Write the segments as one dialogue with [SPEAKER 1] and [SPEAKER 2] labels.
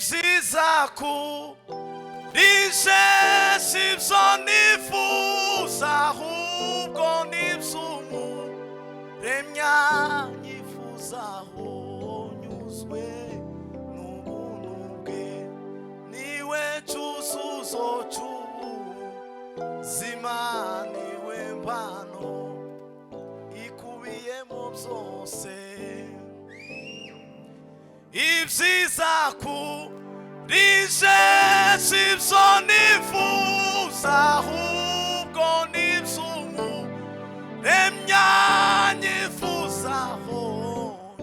[SPEAKER 1] ibyiza kurije sibyo nifuza ahubwo n'iby'umuremya nyifuzaho nyuzwe n'ubuntu bwe niwe cyuzuzo cy'ubuzima niwe mpano ikubiyemo byose ibyiza kurije sibyo nifuza ahubwo n'iby'umuremya nyifuzaho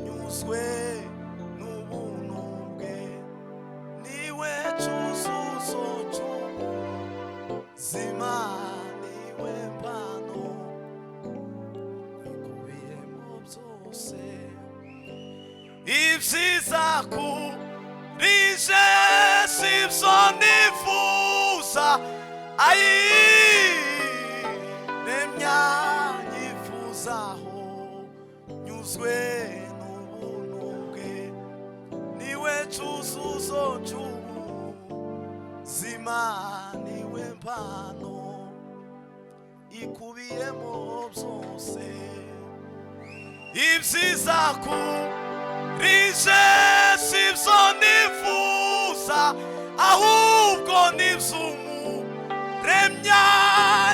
[SPEAKER 1] nyuzwe n'ubuntu bwe niwe cyuzuzo cy'ubuzima niwe mpano ikubiyemo byose ibyiza kurije sibyo nifuza nemya nyifuzaho nyuzwe n'ubuntu bwe niwe cyuzuzo cy'ubuzima niwe mpano ikubiyemo byose ibyiza kurije sibyo nifuza ahubwo n'iby'umuremya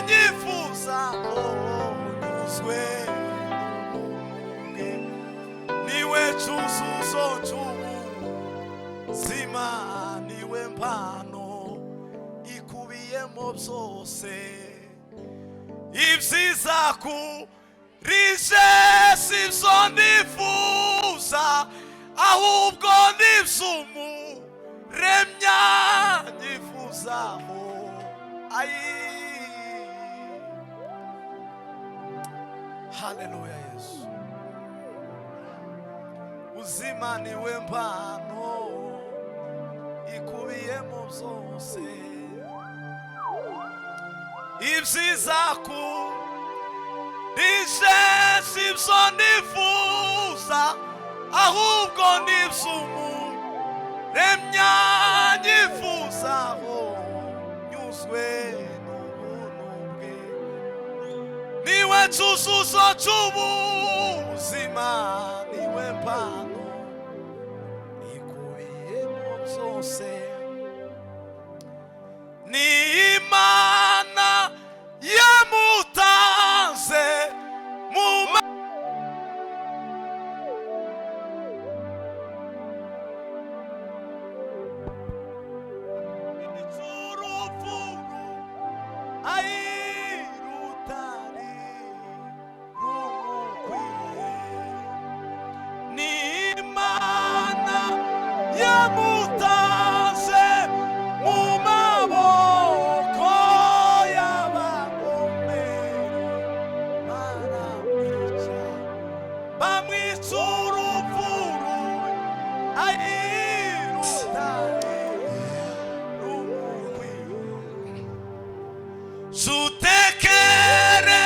[SPEAKER 1] nyifuzaho nyuzwe n'ubuntu bwe niwe cyuzuzo cy'ubuzima niwe mpano ikubiyemo byose ibyiza kurije sibyo nifuza ahubwo n'iby'umuremya nyifuzaho haleluya Yesu uzima niwe mpano ikubiyemo byose ibyiza kurije sibyo nifuza ahubwo n'iby'umuremya nyifuzaho nyuzwe n'ubuntu bwe niwe cyuzuzo cy'ubuzima niwe mpano ikubiyemo byose ni Imana yamutanze mu yamutanze mu maboko y'abagome baramwica bamwica urupfu ayirutare rumukwiye zutekere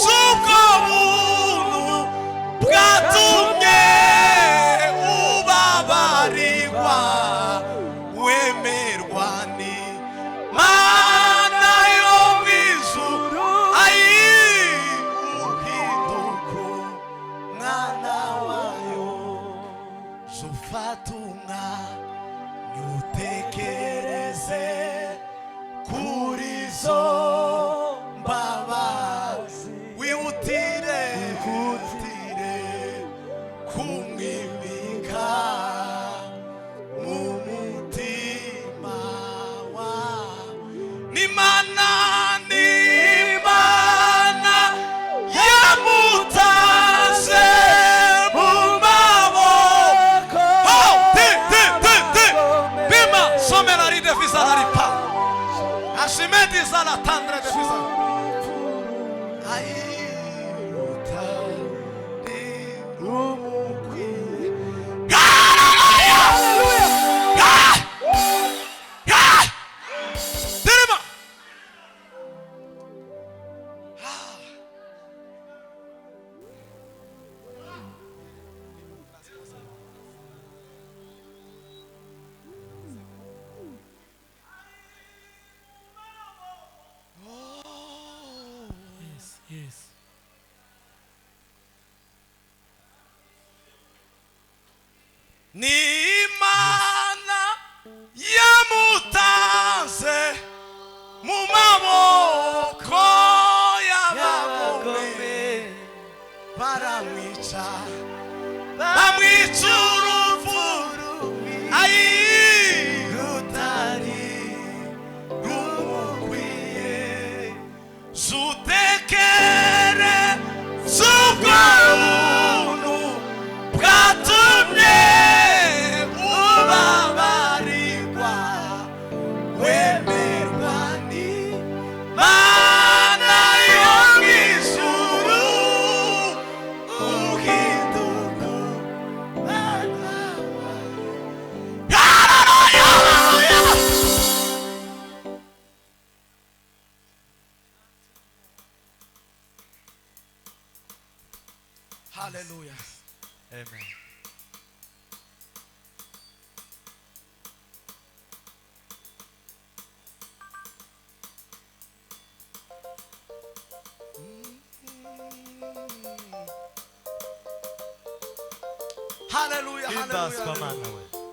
[SPEAKER 1] z'ubwo buntu bwatumye ubabarirwa wemerwa ni Mana yo mu ijuru uhinduka umwana wayo zufata umwanya utekereze kuri zo mbabazi wihutire kumwimika mu mutima wawe n'Imana yamutanze mu maboko bima somera ride vizana ripa ashimedi zana tandre de vizana ni Imana yamutanze mu maboko y'abagome baramwica bamwica urupfu rutari rumukwiye zutekere z'ubwo buntu bwatumye ubabarirwa wemerwa n'Imana yo mw'ijuru uhinduka umwana wayo. Hallelujah. Amen. Hallelujah, hallelujah.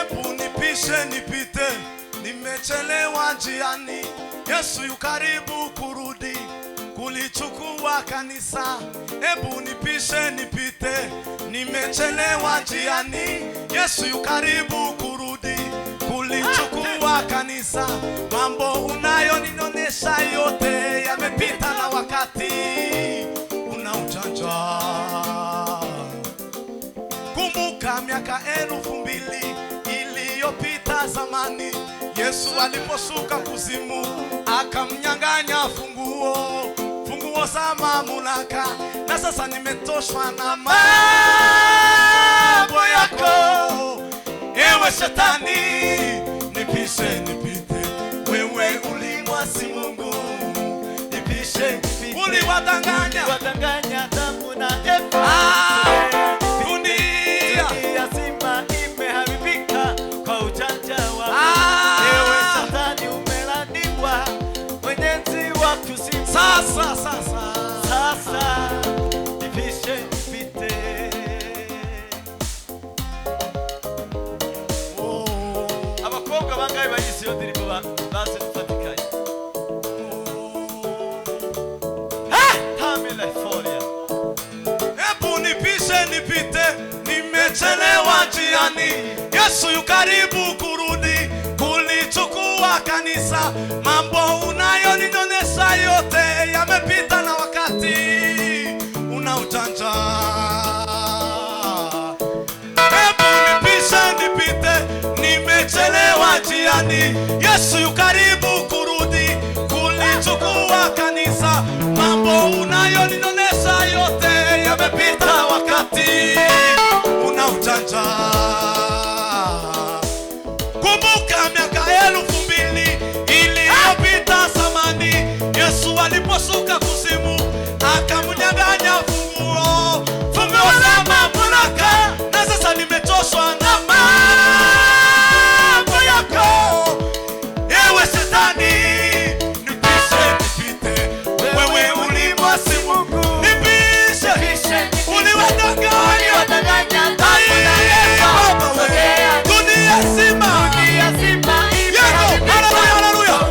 [SPEAKER 1] Ebu nipishe nipite, nimechelewa njiani. Yesu yu karibu kurudi kulichukua kanisa. Ebu nipishe nipite, nimechelewa njiani. Yesu yu karibu kurudi kulichukua kanisa. Mambo unayoninonesha yote yamepita na wakati, una ujanja. Kumbuka miaka 2000 iliyopita zamani, Yesu aliposhuka kuzimu akamnyang'anya funguo za mamlaka. Na sasa nimetoshwa na mambo yako, ewe shetani, nipishe nipite. Wewe ulimwasi Mungu, nipishe nipite. Uliwadanganya Adamu na Eva. Dunia zima imeharibika kwa ujanja wako. Ewe shetani umelaniwa, mwenyezi wa kuzimu. Sasa nipishe nipite. Abakobwa bangahe bayise yo ndirimbo baze dufatikanye. Tamile folia. Ebu nipishe nipite, nimechelewa njiani. Yesu yu karibu kurudi kulichukua kanisa. Mambo unayoninonesha yote yamepita na wakati, una ujanja. Ebu nipishe nipite, nimechelewa njiani. Yesu yu karibu kurudi kulichukua kanisa. Mambo unayoninonesha yote yamepita na wakati, una ujanja. Kumbuka miaka 2000 iliyopita zamani, Yesu aliposhuka kuzimu akamnyang'anya funguo za mamlaka. Na sasa nimechoshwa na mambo yako, ewe shetani, nipishe nipite. Wewe ulimwasi Mungu, nipishe. Uliwadanganya dunia zima. Hallelujah.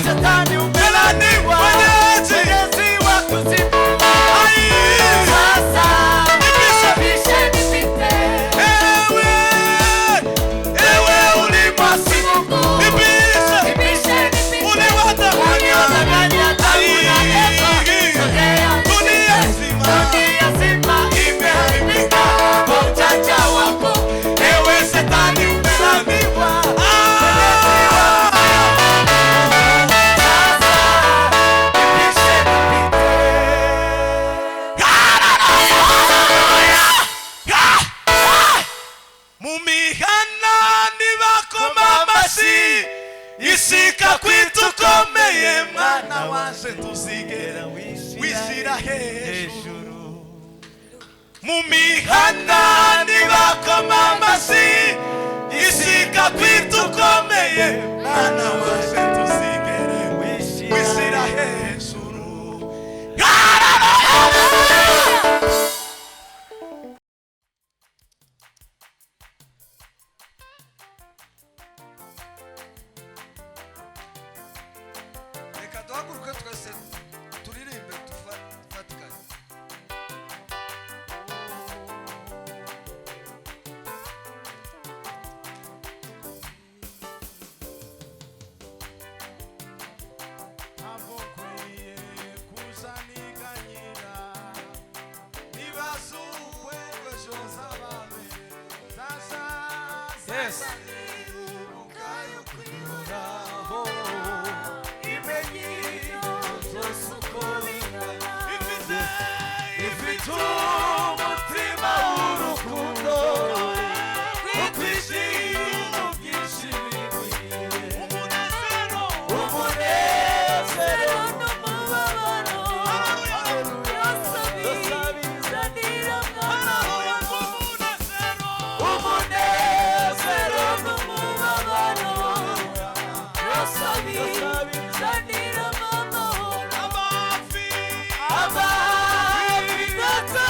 [SPEAKER 1] Shetani umelaniwa, mwenyezi wa kuzimu. Sasa nipishe nipite. Ewe ulimwasi Mungu, nipishe. Uliwadanganya dunia zima imeharibika kwa ujanja wako. Ewe shetani umelaniwa. Mumihana nibakoma amashyi, isika kwitukomeye mwana wanje tuzigera wishyira hejuru. Mumihana nibakoma amashyi, isika kwitukomeye mwana wanje tuzigera wishyira hejuru. wese ifite umutima w'urukundo ukwishima byinshi umunezero n'umubabaro byose bizanira mwana umunezero n'umubabaro byose bizanira mwana abafi ndetse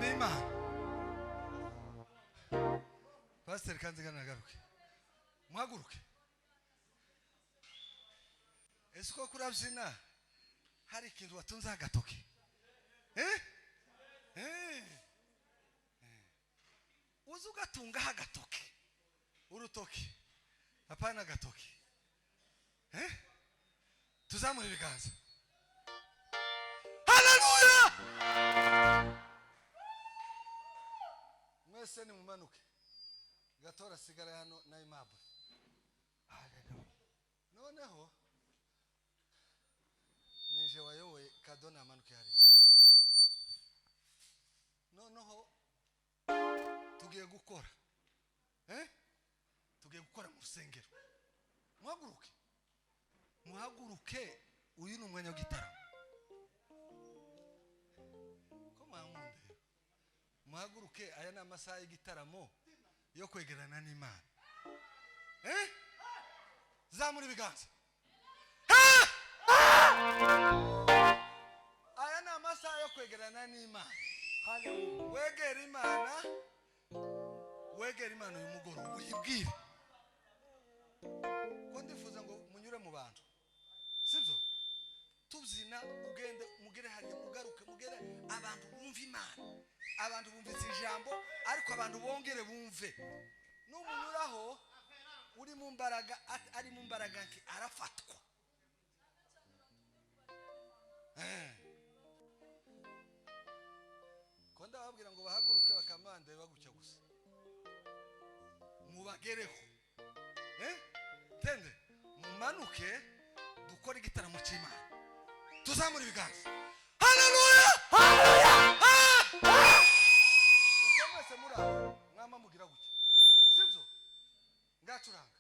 [SPEAKER 2] b'Imana. Pastor Kanzigana nagaruke. Muhaguruke. Ese ko kurabyina hari ikintu watunze agatoki? Uzi ugatunga agatoki. Urutoki. Hapana agatoki. Tuzamure ibiganza. Haleluya! Mwese ni mumanuke. Gatora sigara hano na Aimable. Haleluya. Noneho nije wayowe kadona amanuke hari. Noneho tugiye gukora. Tugiye gukora mu rusengero. Muhaguruke. Muhaguruke, uyu ni umwanya w'igitaramo. Ko mwankunda. Muhaguruke, aya ni amasaha y'igitaramo yo kwegerana n'Imana. Zamura ibiganza. Aya ni amasaha yo kwegerana n'Imana. Wegera Imana. Wegera Imana uyu mugoroba uyibwire. Ko ndifuza ngo munyure mu bantu. Sibyo? Tuzina ugende mugere hariya mugaruke mugere abantu bumva Imana. Abantu bumvise ijambo ariko abantu bongere bumve. N'umunyuraho uri mu mbaraga ari mu mbaraga nke arafatwa. Konda babwira ngo bahaguruke bakamande bagucya gusa. Mubagereho. Tende mumanuke dukora igitaramo cy'Imana. Tuzamura ibiganza. Haleluya! Haleluya! Ukomeze muri aho mwama mugira gutya. Sibyo? Ngacuranga.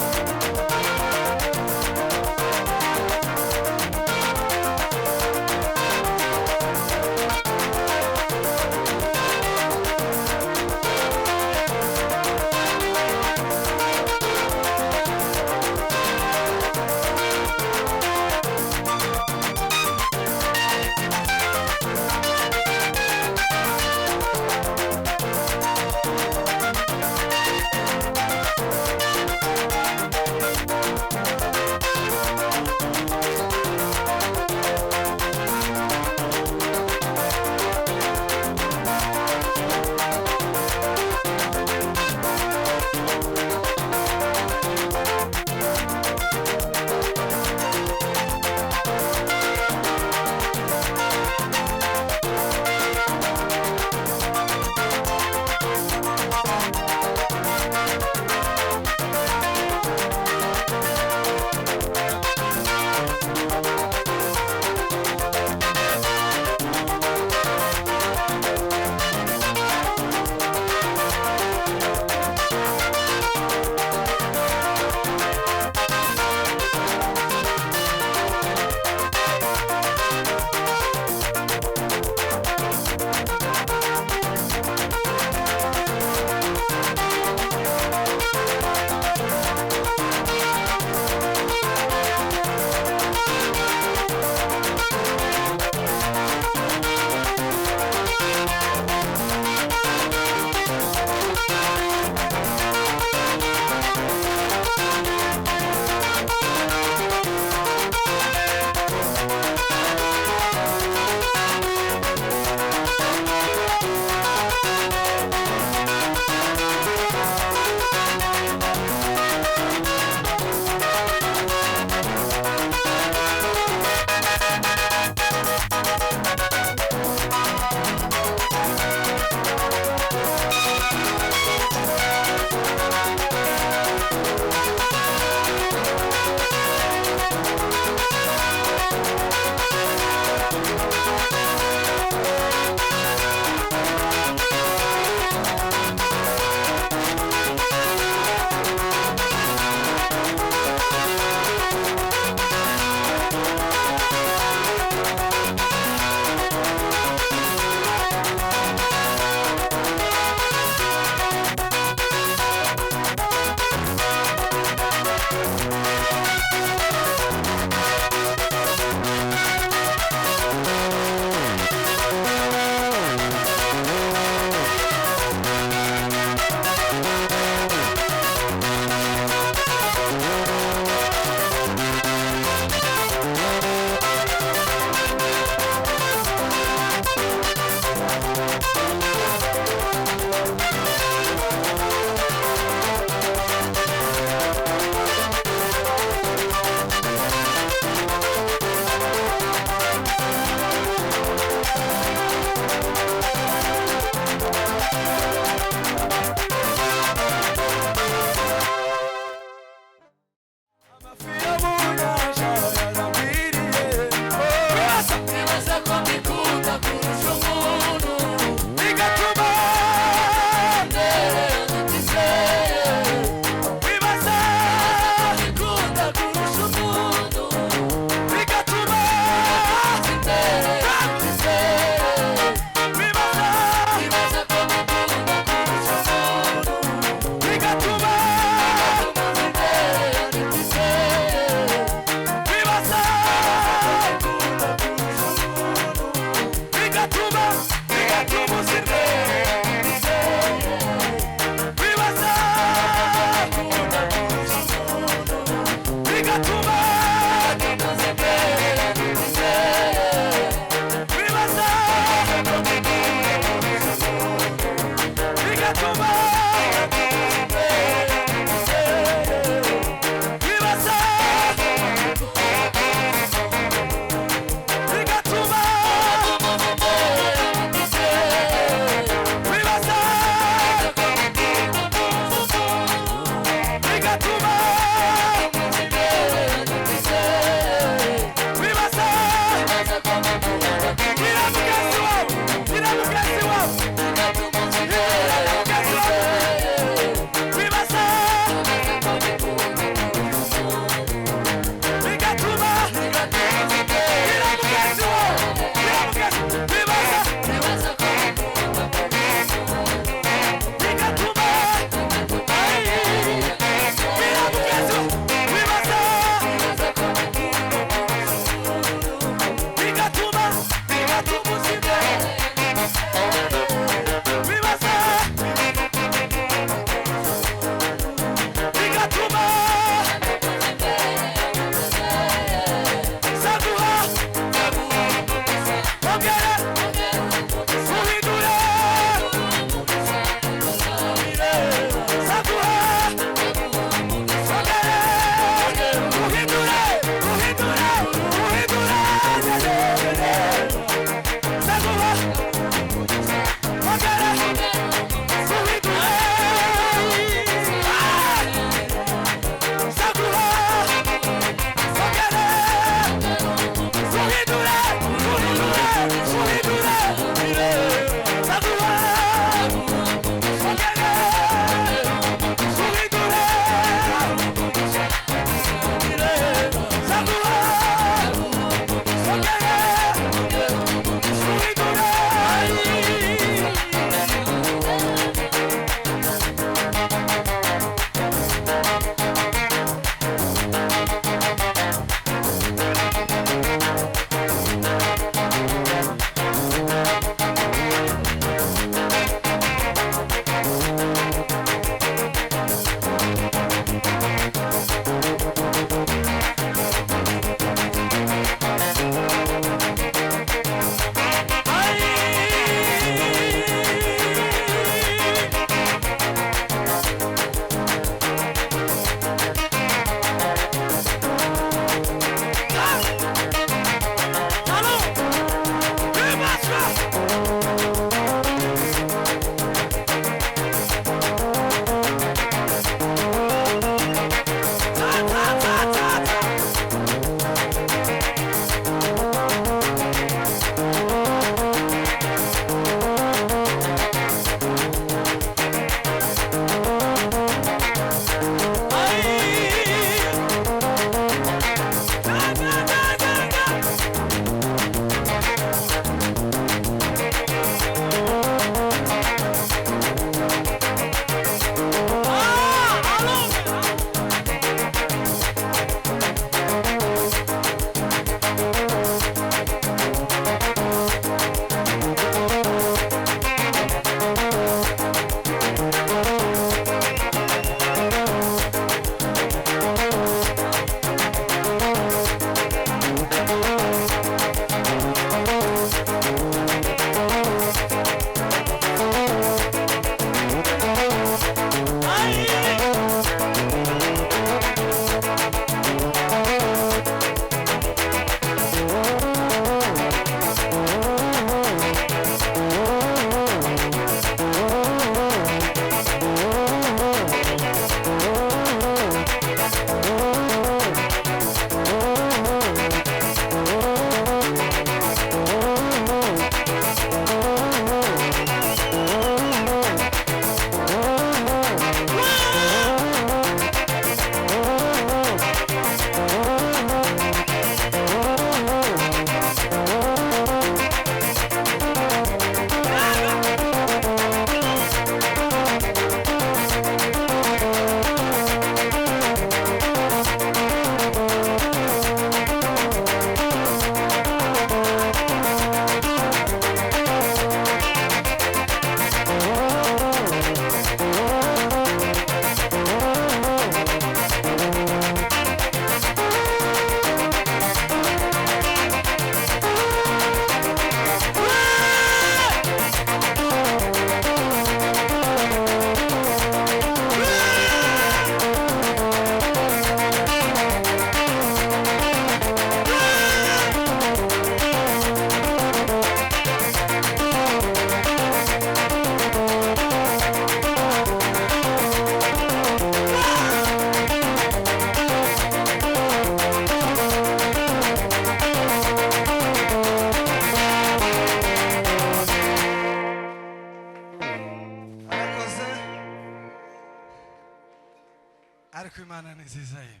[SPEAKER 2] Imana ni nziza ye.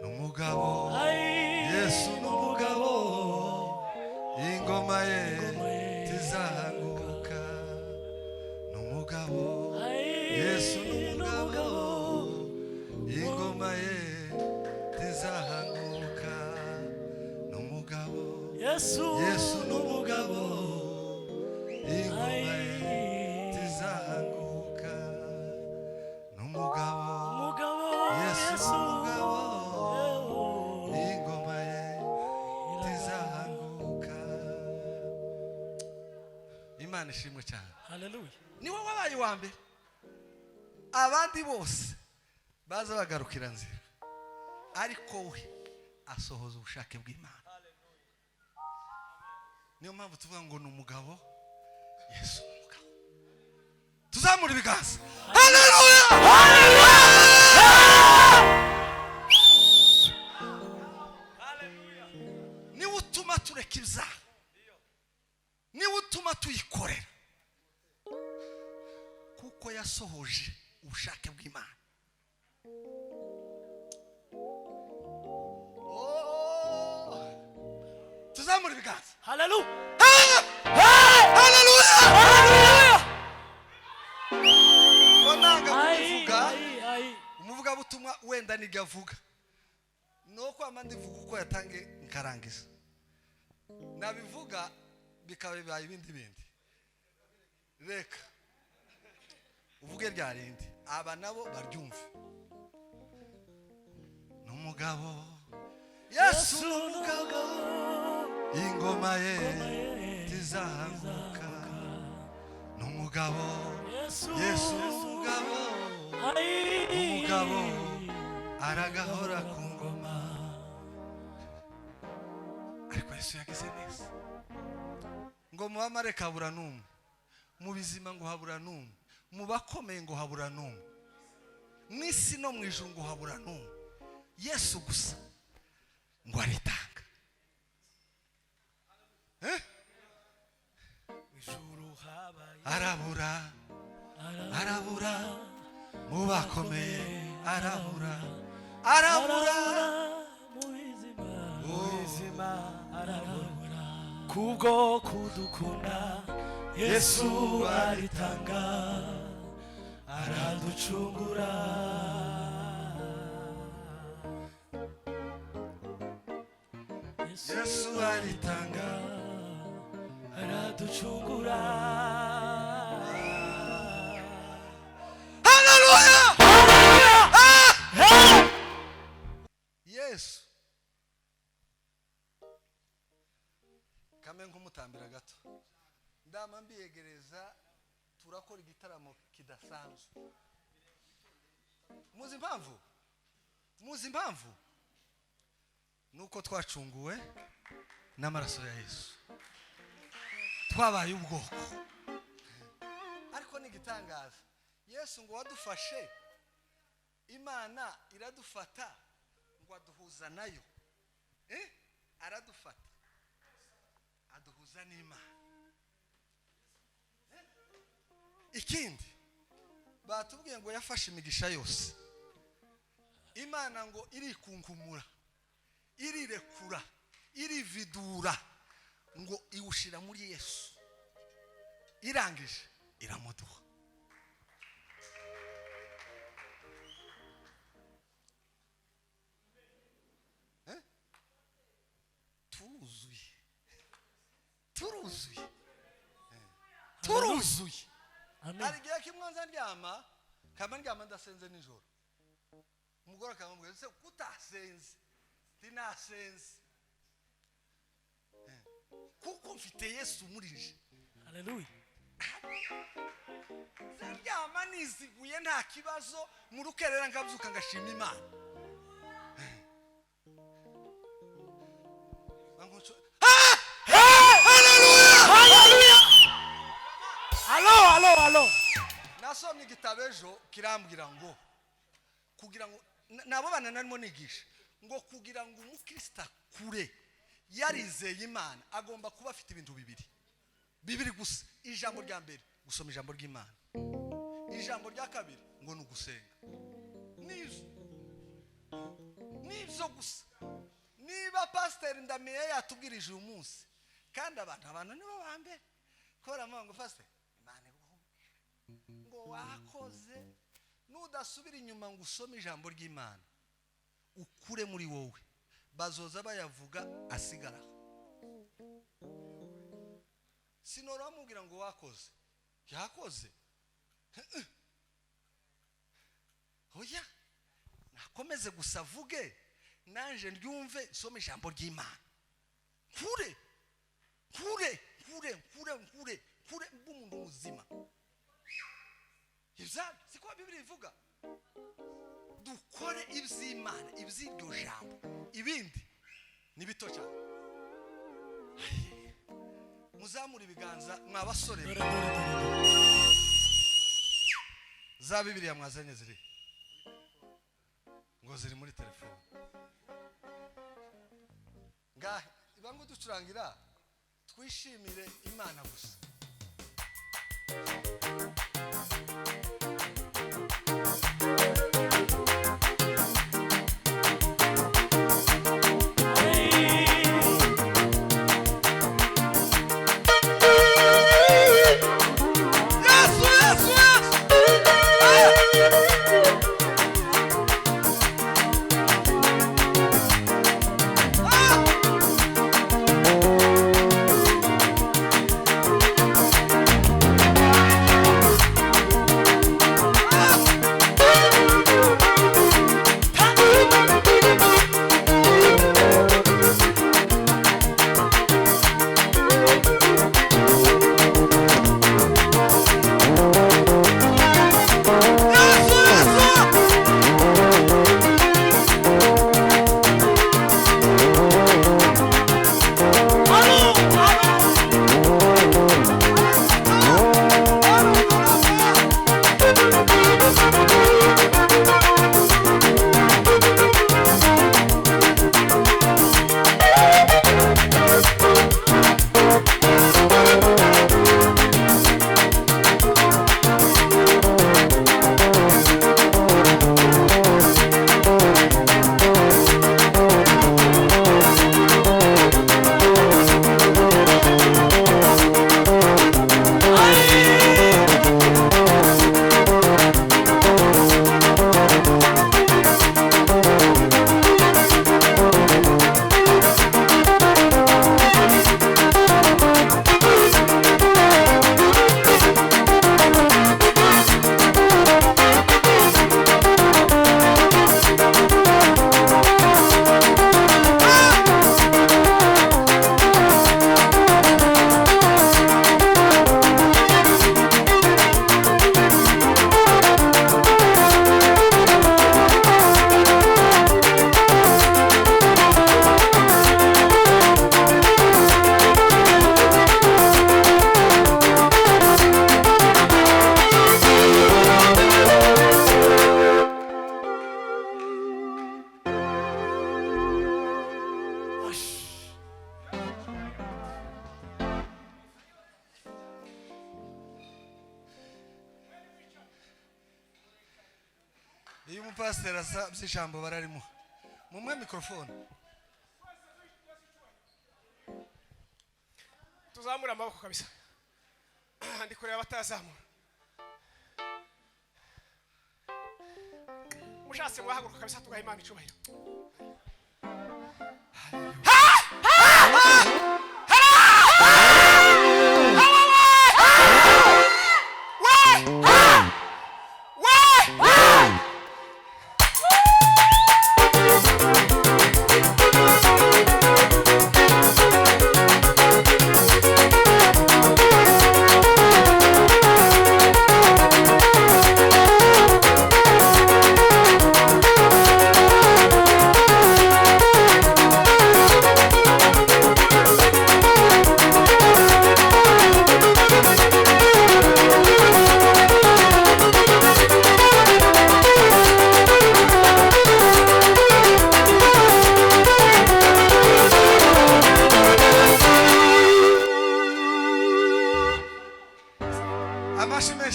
[SPEAKER 2] Numugabo Yesu numugabo ingoma ye tizahanguka. Numugabo Yesu numugabo ingoma ye tizahanguka. Numugabo Yesu numugabo ingoma ye tizahanguka. Numugabo Yesu numugabo ingoma ye tizahanguka. Imana ishimwe cyane.
[SPEAKER 3] Hallelujah.
[SPEAKER 2] Niwe wabaye wa mbere, abandi bose baza bagarukira nzira, ariko we asohoza ubushake bw'Imana. Niyo mpamvu tuvuga ngo ni umugabo Yesu umugabo. Tuzamura ibiganza. Haleluya. Niwe utuma tureka ibyaha, niwe utuma tuyikorera, kuko yasohoje ubushake bw'Imana. Tuzamura ibiganza.
[SPEAKER 3] Hallelujah.
[SPEAKER 2] Haleluya. Konanga kuvuga umuvugabutumwa wenda nigavuga nuko amandi vuga uko yatange nkarangiza, nabivuga bikaba bibaye ibindi reka uvuge ryarindi aba nabo baryumve. Numugabo Yesu numugabo ingoma ye tizahanguka. Numugabo Yesu numugabo umugabo aragahora ku ngoma. Ariko Yesu yagize neza ngo mu bamareka habura n'umwe, mu bizima ngo habura n'umwe, mu bakomeye ngo habura n'umwe, n'isi no mu ijuru ngo habura n'umwe. Yesu gusa ngo aritanga. Arabura mu bakomeye, arabura
[SPEAKER 3] mu bizima arabura. Kubwo kudukunda Yesu aritanga, araducungura.
[SPEAKER 2] Yesu aritanga,
[SPEAKER 3] araducungura.
[SPEAKER 2] Haleluya. Yesu kame nk'umutambira gato ndama mbiyegereza, turakora igitaramo kidasanzwe. muzi impamvu nuko twacunguwe n'amaraso ya Yesu, twabaye ubwoko. Ariko ni gitangaza, Yesu ngo wadufashe, Imana iradufata ngo aduhuza nayo. Aradufata aduhuza n'Imana. Ikindi batubwiye ngo yafashe imigisha yose, Imana ngo irikunkumura, irirekura, irividura, ngo iwushira muri Yesu, irangije iramuduha. Turuzuye. Hari igihe kimwe nza ndyama, kama ndyama ndasenze nijoro, umugore akamubwira se kutasenze, tinasenze, kuko mfite Yesu murije.
[SPEAKER 3] Haleluya.
[SPEAKER 2] Ndyama niziguye nta kibazo, mu rukerera ngabyuka ngashima Imana.
[SPEAKER 3] Halo.
[SPEAKER 2] Nasomye igitabo ejo kirambwira ngo kugira ngo nabo bana narimo nigisha ngo kugira ngo umukristo kure yarizeye Imana agomba kuba afite ibintu bibiri bibiri gusa. Ijambo rya mbere gusoma ijambo ry'Imana, ijambo rya kabiri ngo nugusenga. Nizo gusa. Niba pastor Ndamiye yatubwirije uyu munsi kandi abantu nibo bambe kora ngo pastor Imana ngo wakoze nudasubira inyuma ngo usome ijambo ry'Imana ukure muri wowe, bazoza bayavuga asigara. Sinora mubwira ngo wakoze yakoze oya, nakomeze gusa vuge nanje ndyumve some ijambo ry'Imana. Kure bw'umuntu muzima. Ibyo siko Biblia ivuga. Dukore iby'Imana, iby'iryo jambo, ibindi ni bito cyane. Muzamura ibiganza mwabasore. Za Biblia mwazanye ziri ngo ziri muri telefone. Ngahe ibango ducurangira twishimire Imana gusa. Iyo umupasiteri asabye ijambo bararimo mumwe mikrofone.
[SPEAKER 4] Tuzamura amaboko kabisa. Ndi kureba batazamura. Mushatse mwahaguruka kabisa tugaha Imana icubahiro.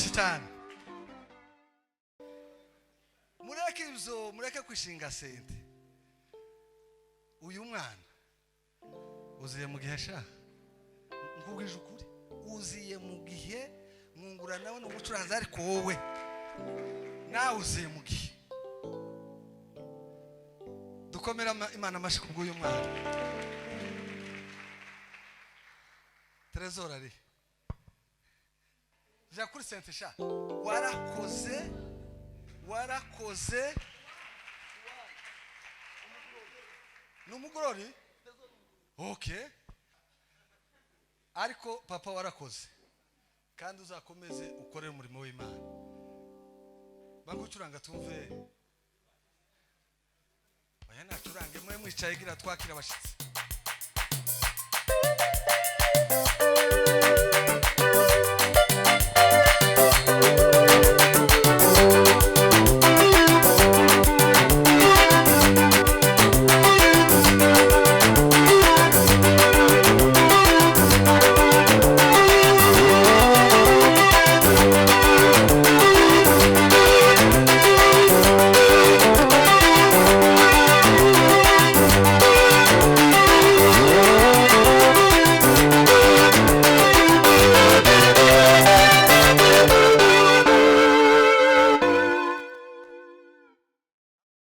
[SPEAKER 2] menshi cyane. Mureke kwishinga sente. Uyu mwana uziye mu gihe sha nkubwije ukuri, uziye mu gihe mwungura nawe n'umucuranzi, ariko wowe nawe uziye mu gihe. Dukomera Imana amashi kubw'uyu mwana. Trezor ari ja kuri sente sha, warakoze n'umugorori. Okay, ariko papa warakoze kandi uzakomeze ukorere umurimo w'Imana. Bagucuranga tumve. Oya nacurange mwe mwicaye gira twakira abashitsi.